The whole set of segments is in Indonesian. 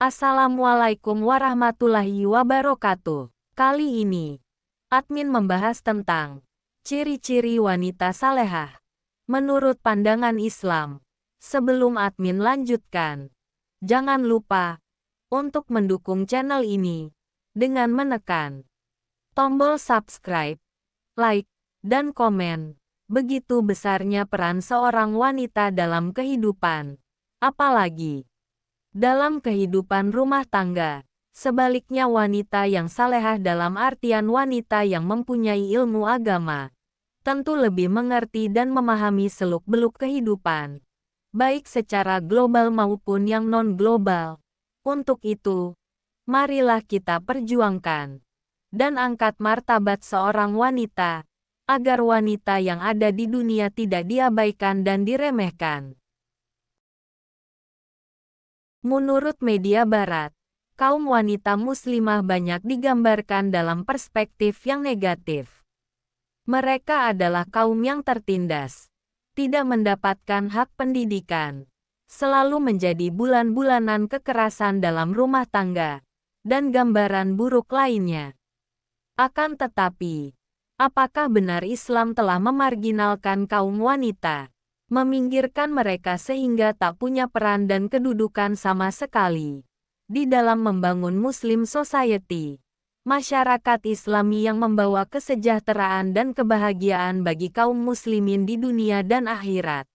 Assalamualaikum warahmatullahi wabarakatuh. Kali ini, admin membahas tentang ciri-ciri wanita salehah menurut pandangan Islam. Sebelum admin lanjutkan, jangan lupa untuk mendukung channel ini dengan menekan tombol subscribe, like, dan komen. Begitu besarnya peran seorang wanita dalam kehidupan, apalagi dalam kehidupan rumah tangga. Sebaliknya, wanita yang salehah dalam artian wanita yang mempunyai ilmu agama, tentu lebih mengerti dan memahami seluk-beluk kehidupan, baik secara global maupun yang non-global. Untuk itu, marilah kita perjuangkan dan angkat martabat seorang wanita, agar wanita yang ada di dunia tidak diabaikan dan diremehkan. Menurut media barat, kaum wanita muslimah banyak digambarkan dalam perspektif yang negatif. Mereka adalah kaum yang tertindas, tidak mendapatkan hak pendidikan, selalu menjadi bulan-bulanan kekerasan dalam rumah tangga, dan gambaran buruk lainnya. Akan tetapi, apakah benar Islam telah memarginalkan kaum wanita, meminggirkan mereka sehingga tak punya peran dan kedudukan sama sekali di dalam membangun Muslim Society, masyarakat Islami yang membawa kesejahteraan dan kebahagiaan bagi kaum muslimin di dunia dan akhirat?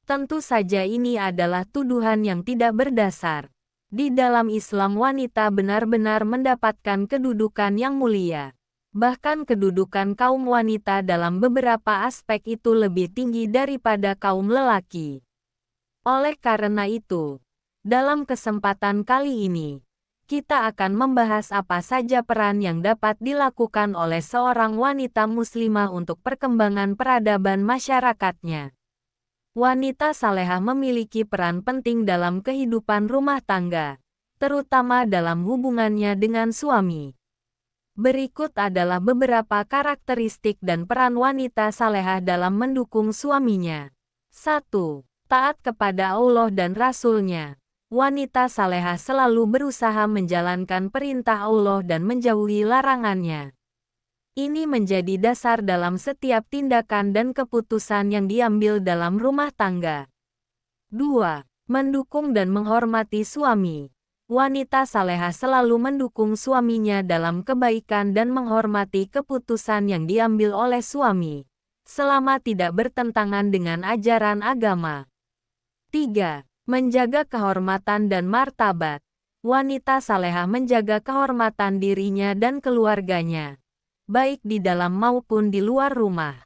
Tentu saja ini adalah tuduhan yang tidak berdasar. Di dalam Islam, wanita benar-benar mendapatkan kedudukan yang mulia. Bahkan kedudukan kaum wanita dalam beberapa aspek itu lebih tinggi daripada kaum lelaki. Oleh karena itu, dalam kesempatan kali ini, kita akan membahas apa saja peran yang dapat dilakukan oleh seorang wanita muslimah untuk perkembangan peradaban masyarakatnya. Wanita salehah memiliki peran penting dalam kehidupan rumah tangga, terutama dalam hubungannya dengan suami. Berikut adalah beberapa karakteristik dan peran wanita salehah dalam mendukung suaminya. 1. Taat kepada Allah dan Rasul-Nya. Wanita salehah selalu berusaha menjalankan perintah Allah dan menjauhi larangannya. Ini menjadi dasar dalam setiap tindakan dan keputusan yang diambil dalam rumah tangga. 2. Mendukung dan menghormati suami. Wanita salehah selalu mendukung suaminya dalam kebaikan dan menghormati keputusan yang diambil oleh suami, selama tidak bertentangan dengan ajaran agama. 3. Menjaga kehormatan dan martabat. Wanita salehah menjaga kehormatan dirinya dan keluarganya, baik di dalam maupun di luar rumah.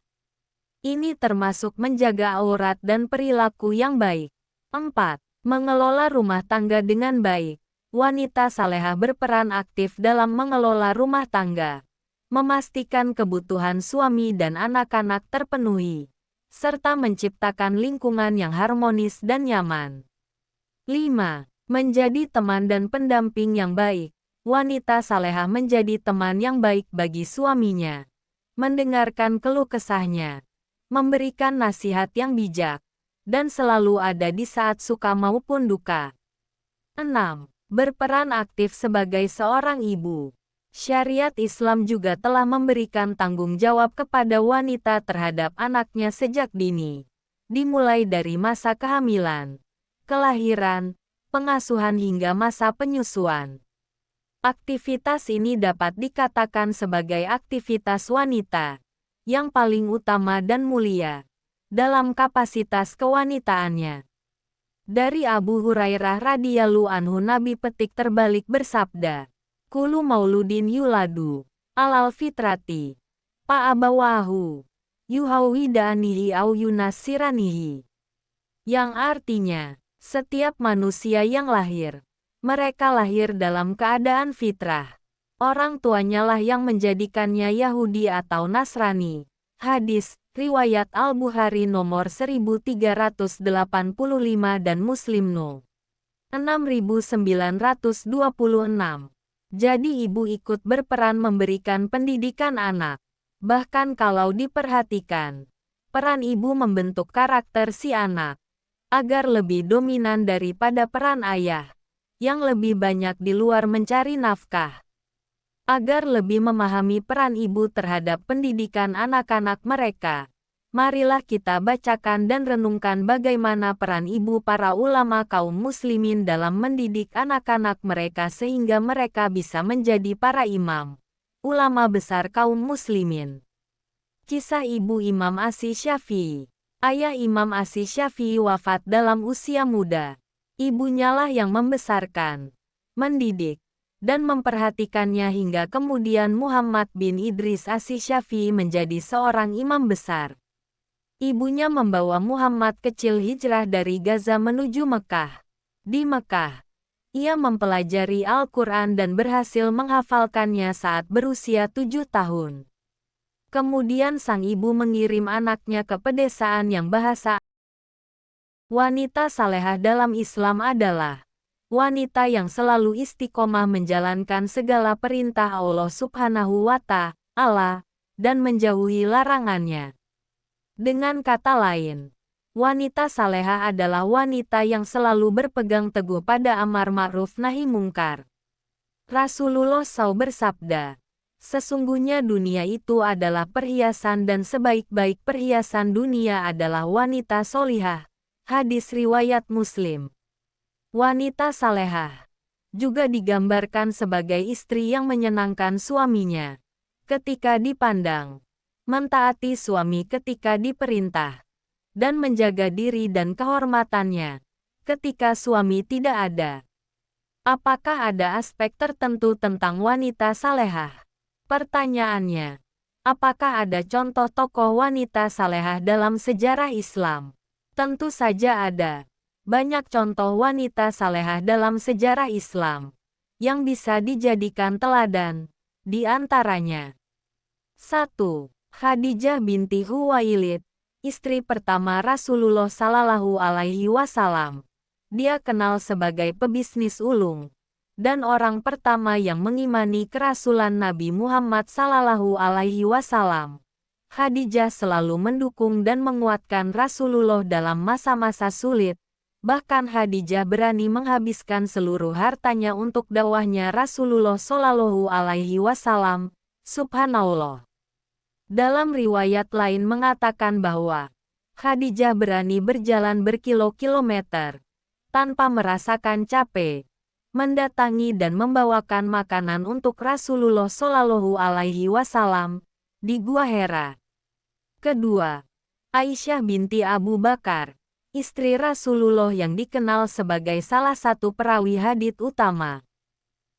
Ini termasuk menjaga aurat dan perilaku yang baik. 4. Mengelola rumah tangga dengan baik. Wanita salehah berperan aktif dalam mengelola rumah tangga, memastikan kebutuhan suami dan anak-anak terpenuhi, serta menciptakan lingkungan yang harmonis dan nyaman. 5. Menjadi teman dan pendamping yang baik. Wanita salehah menjadi teman yang baik bagi suaminya, mendengarkan keluh kesahnya, memberikan nasihat yang bijak, dan selalu ada di saat suka maupun duka. 6. Berperan aktif sebagai seorang ibu. Syariat Islam juga telah memberikan tanggung jawab kepada wanita terhadap anaknya sejak dini, dimulai dari masa kehamilan, kelahiran, pengasuhan hingga masa penyusuan. Aktivitas ini dapat dikatakan sebagai aktivitas wanita yang paling utama dan mulia dalam kapasitas kewanitaannya. Dari Abu Hurairah radhiyallahu anhu, Nabi petik terbalik bersabda, "Kullu mauludin yuladu alal fitrati, fa abawahu yuhawidanihi au yunassiranihi." Yang artinya, setiap manusia yang lahir, mereka lahir dalam keadaan fitrah. Orang tuanya lah yang menjadikannya Yahudi atau Nasrani. Hadis riwayat Al-Bukhari nomor 1385 dan Muslim no. 6926. Jadi ibu ikut berperan memberikan pendidikan anak. Bahkan kalau diperhatikan, peran ibu membentuk karakter si anak agar lebih dominan daripada peran ayah. yang lebih banyak di luar mencari nafkah. Agar lebih memahami peran ibu terhadap pendidikan anak-anak mereka, marilah kita bacakan dan renungkan bagaimana peran ibu para ulama kaum muslimin dalam mendidik anak-anak mereka sehingga mereka bisa menjadi para imam, ulama besar kaum muslimin. Kisah ibu Imam Asy Syafi'i. Ayah Imam Asy Syafi'i wafat dalam usia muda. Ibunya lah yang membesarkan, mendidik, dan memperhatikannya hingga kemudian Muhammad bin Idris Asy Syafi'i menjadi seorang imam besar. Ibunya membawa Muhammad kecil hijrah dari Gaza menuju Mekah. Di Mekah, ia mempelajari Al-Quran dan berhasil menghafalkannya saat berusia 7 tahun. Kemudian sang ibu mengirim anaknya ke pedesaan yang bahasa wanita salehah dalam Islam adalah wanita yang selalu istiqomah menjalankan segala perintah Allah Subhanahu wa Ta'ala dan menjauhi larangannya. Dengan kata lain, wanita salehah adalah wanita yang selalu berpegang teguh pada amar ma'ruf nahi mungkar. Rasulullah SAW bersabda, "Sesungguhnya dunia itu adalah perhiasan dan sebaik-baik perhiasan dunia adalah wanita solihah." Hadis riwayat Muslim. Wanita salehah juga digambarkan sebagai istri yang menyenangkan suaminya ketika dipandang, mentaati suami ketika diperintah, dan menjaga diri dan kehormatannya ketika suami tidak ada. Apakah ada aspek tertentu tentang wanita salehah? Pertanyaannya, apakah ada contoh tokoh wanita salehah dalam sejarah Islam? Tentu saja ada. Banyak contoh wanita salehah dalam sejarah Islam yang bisa dijadikan teladan, di antaranya 1. Khadijah binti Khuwailid, istri pertama Rasulullah Shallallahu Alaihi Wasallam. Dia kenal sebagai pebisnis ulung dan orang pertama yang mengimani kerasulan Nabi Muhammad Shallallahu Alaihi Wasallam. Khadijah selalu mendukung dan menguatkan Rasulullah dalam masa-masa sulit. Bahkan Khadijah berani menghabiskan seluruh hartanya untuk dakwahnya Rasulullah Shallallahu Alaihi Wasallam. Subhanallah. Dalam riwayat lain mengatakan bahwa Khadijah berani berjalan berkilo-kilometer tanpa merasakan capek, mendatangi dan membawakan makanan untuk Rasulullah Shallallahu Alaihi Wasallam di Gua Hira. Kedua, Aisyah binti Abu Bakar, istri Rasulullah yang dikenal sebagai salah satu perawi hadits utama.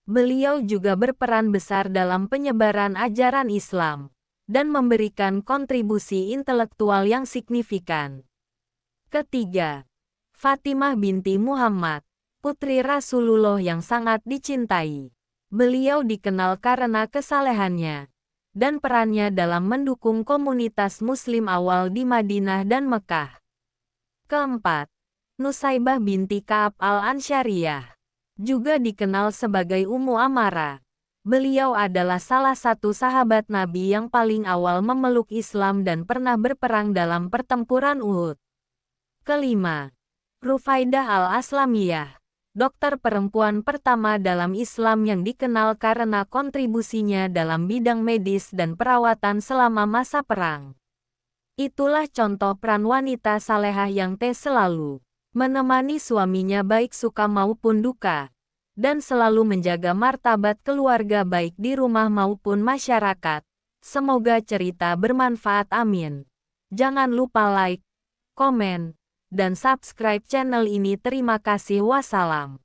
Beliau juga berperan besar dalam penyebaran ajaran Islam dan memberikan kontribusi intelektual yang signifikan. Ketiga, Fatimah binti Muhammad, putri Rasulullah yang sangat dicintai. Beliau dikenal karena kesalehannya dan perannya dalam mendukung komunitas Muslim awal di Madinah dan Mekah. Keempat, Nusaibah binti Ka'ab al-Ansyariyah, juga dikenal sebagai Ummu Amara. Beliau adalah salah satu sahabat Nabi yang paling awal memeluk Islam dan pernah berperang dalam pertempuran Uhud. Kelima, Rufaidah al-Aslamiyah, dokter perempuan pertama dalam Islam yang dikenal karena kontribusinya dalam bidang medis dan perawatan selama masa perang. Itulah contoh peran wanita salehah yang selalu menemani suaminya baik suka maupun duka, dan selalu menjaga martabat keluarga baik di rumah maupun masyarakat. Semoga cerita bermanfaat, amin. Jangan lupa like, komen, dan subscribe channel ini. Terima kasih. Wassalam.